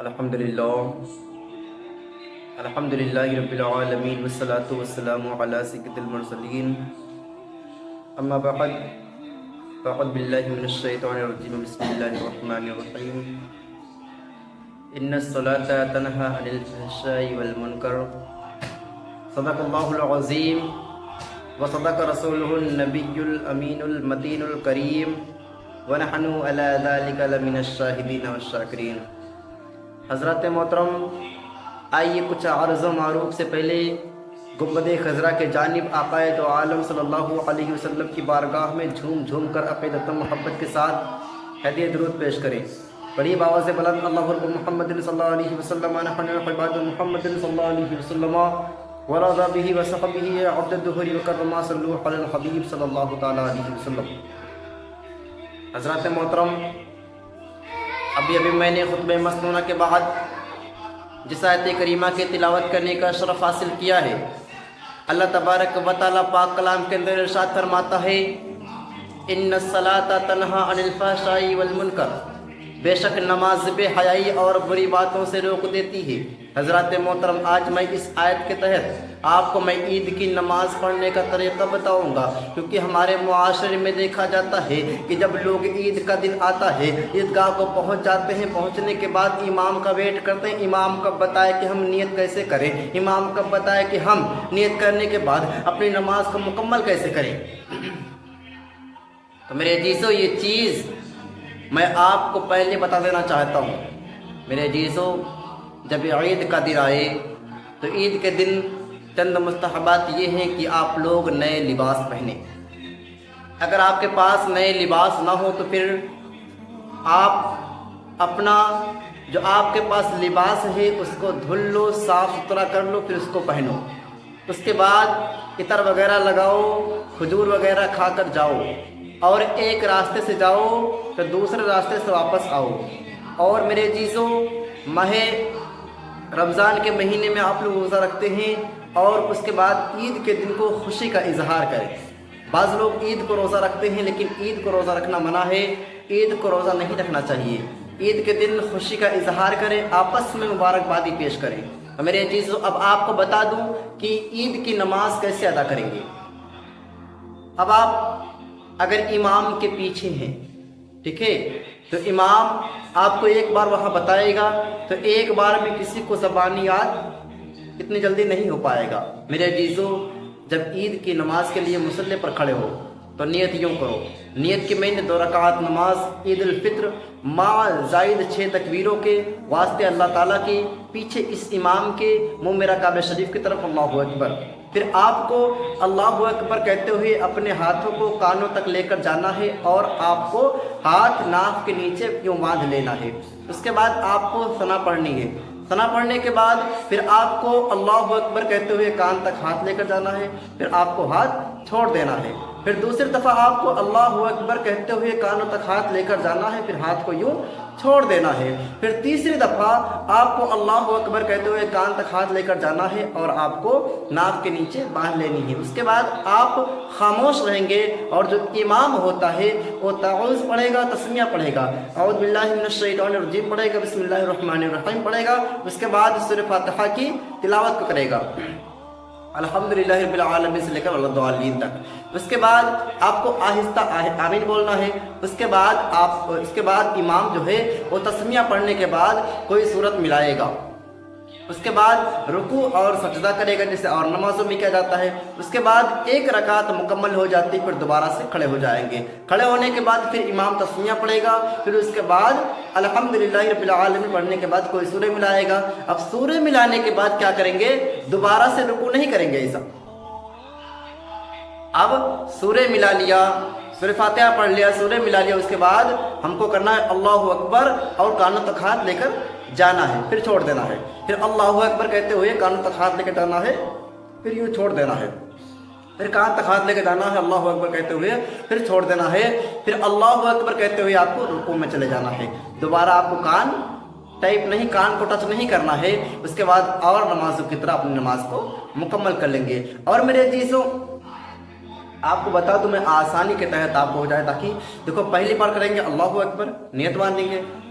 الحمدللہ رب العالمین والصلاة والسلام علی سید المرسلین اما بعد فاعوذ باللہ من الشیطان الرجیم بسم اللہ الرحمن الرحیم ان الصلاة تنہی عن الفحشاء والمنکر صدق اللہ العظیم وصدق رسولہ النبی الامین المتین الکریم ونحن علی ذلک لمن الشاہدین والشاکرین۔ حضرات محترم، آئیے کچھ عرض و معروف سے پہلے گنبد خضرا کے جانب آقائے دو عالم صلی اللہ علیہ وسلم کی بارگاہ میں جھوم جھوم کر عقیدت و محبت کے ساتھ ہدیہ درود پیش کریں۔ بڑی آواز بلند اللہ رب محمد صلی اللہ علیہ وسلم نحن عباد محمد صلی اللہ علیہ وسلم ورضا به وصحبه عبد الدہر وکرما صلو علی الحبیب صلی اللہ تعالی علیہ وسلم۔ حضرات محترم، ابھی میں نے خطبہ مسنونہ کے بعد جس آیت کریمہ کے تلاوت کرنے کا شرف حاصل کیا ہے، اللہ تبارک و تعالیٰ پاک کلام کے اندر ارشاد فرماتا ہے ان الصلاۃ تنہی عن الفحشاء والمنکر، بے شک نماز بے حیائی اور بری باتوں سے روک دیتی ہے۔ حضرات محترم، آج میں اس آیت کے تحت آپ کو میں عید کی نماز پڑھنے کا طریقہ بتاؤں گا، کیونکہ ہمارے معاشرے میں دیکھا جاتا ہے کہ جب لوگ عید کا دن آتا ہے عیدگاہ کو پہنچ جاتے ہیں، پہنچنے کے بعد امام کا ویٹ کرتے ہیں، امام کب بتائے کہ ہم نیت کیسے کریں، امام کب بتائے کہ ہم نیت کرنے کے بعد اپنی نماز کو مکمل کیسے کریں۔ تو میرے عزیزو، یہ چیز میں آپ کو پہلے بتا دینا چاہتا ہوں۔ میرے عزیزو، جب عید کا دن آئے تو عید کے دن چند مستحبات یہ ہیں کہ آپ لوگ نئے لباس پہنیں۔ اگر آپ کے پاس نئے لباس نہ ہو تو پھر آپ اپنا جو آپ کے پاس لباس ہے اس کو دھل لو، صاف ستھرا کر لو، پھر اس کو پہنو۔ اس کے بعد عطر وغیرہ لگاؤ، کھجور وغیرہ کھا کر جاؤ، اور ایک راستے سے جاؤ تو دوسرے راستے سے واپس آؤ۔ اور میرے عزیزوں، ماہ رمضان کے مہینے میں آپ لوگ روزہ رکھتے ہیں اور اس کے بعد عید کے دن کو خوشی کا اظہار کریں۔ بعض لوگ عید کو روزہ رکھتے ہیں لیکن عید کو روزہ رکھنا منع ہے، عید کو روزہ نہیں رکھنا چاہیے۔ عید کے دن خوشی کا اظہار کریں، آپس میں مبارکبادی پیش کریں۔ تو میرے عزیزوں، اب آپ کو بتا دوں کہ عید کی نماز کیسے ادا کریں گے۔ اب آپ اگر امام کے پیچھے ہیں، ٹھیک ہے، تو امام آپ کو ایک بار وہاں بتائے گا تو ایک بار میں کسی کو زبانی یاد اتنی جلدی نہیں ہو پائے گا۔ میرے عزیزو، جب عید کی نماز کے لیے مصلی پر کھڑے ہو تو نیت یوں کرو، نیت کہ میں نے 2 رکعت نماز عید الفطر مع زائد 6 تکبیروں کے واسطے اللہ تعالیٰ کے پیچھے اس امام کے منہ میرا کعبہ شریف کی طرف اللہ اکبر۔ پھر آپ کو اللہ اکبر کہتے ہوئے اپنے ہاتھوں کو کانوں تک لے کر جانا ہے اور آپ کو ہاتھ ناف کے نیچے یوں باندھ لینا ہے۔ اس کے بعد آپ کو ثنا پڑھنی ہے۔ ثنا پڑھنے کے بعد پھر آپ کو اللہ اکبر کہتے ہوئے کان تک ہاتھ لے کر جانا ہے، پھر آپ کو ہاتھ چھوڑ دینا ہے۔ پھر دوسری دفعہ آپ کو اللہ اکبر کہتے ہوئے کانوں تک ہاتھ لے کر جانا ہے، پھر ہاتھ کو یوں چھوڑ دینا ہے۔ پھر تیسری دفعہ آپ کو اللہ اکبر کہتے ہوئے کان تک ہاتھ لے کر جانا ہے اور آپ کو ناف کے نیچے باندھ لینی ہے۔ اس کے بعد آپ خاموش رہیں گے اور جو امام ہوتا ہے وہ تعوذ پڑھے گا، تسمیہ پڑھے گا، اعوذ باللہ من الشیطان الرجیم پڑھے گا، بسم اللہ الرحمن الرحیم پڑھے گا۔ اس کے بعد سورہ فاتحہ کی تلاوت کو کرے گا، الحمدللہ رب العالمین سے لے کر الضالین تک۔ اس کے بعد آپ کو آہستہ آمین بولنا ہے۔ اس کے بعد امام جو ہے وہ تسمیہ پڑھنے کے بعد کوئی سورت ملائے گا۔ اس کے بعد رکوع اور سجدہ کرے گا، جسے اور نمازوں میں کیا جاتا ہے۔ اس کے بعد 1 رکعت مکمل ہو جاتی، پھر دوبارہ سے کھڑے ہو جائیں گے۔ کھڑے ہونے کے بعد پھر امام تسمیہ پڑھے گا، پھر اس کے بعد الحمدللہ رب العالمین پڑھنے کے بعد کوئی سورہ ملائے گا۔ اب سورہ ملانے کے بعد کیا کریں گے، دوبارہ سے رکوع نہیں کریں گے ایسا۔ اب سورہ ملا لیا، سورہ فاتحہ پڑھ لیا، سورہ ملا لیا، اس کے بعد ہم کو کرنا ہے اللہ اکبر اور کانوں تک ہاتھ لے کر جانا ہے، پھر چھوڑ دینا ہے۔ پھر اللہ اکبر کہتے ہوئے کانوں تک ہاتھ لے کے جانا ہے، پھر یوں چھوڑ دینا ہے۔ پھر کان تک ہاتھ لے کے جانا ہے، اللہ اکبر کہتے ہوئے پھر چھوڑ دینا ہے۔ پھر اللہ اکبر کہتے ہوئے آپ کو رکوع میں چلے جانا ہے۔ دوبارہ آپ کو کان ٹائپ نہیں، کان کو ٹچ نہیں کرنا ہے۔ اس کے بعد اور نمازوں کی طرح اپنی نماز کو مکمل کر لیں گے۔ اور میرے عزیزوں، آپ کو بتا دوں میں آسانی کے تحت آپ کو ہو جائے، تاکہ دیکھو پہلی بار کریں گے اللہ اکبر، نیت باندھیں گے،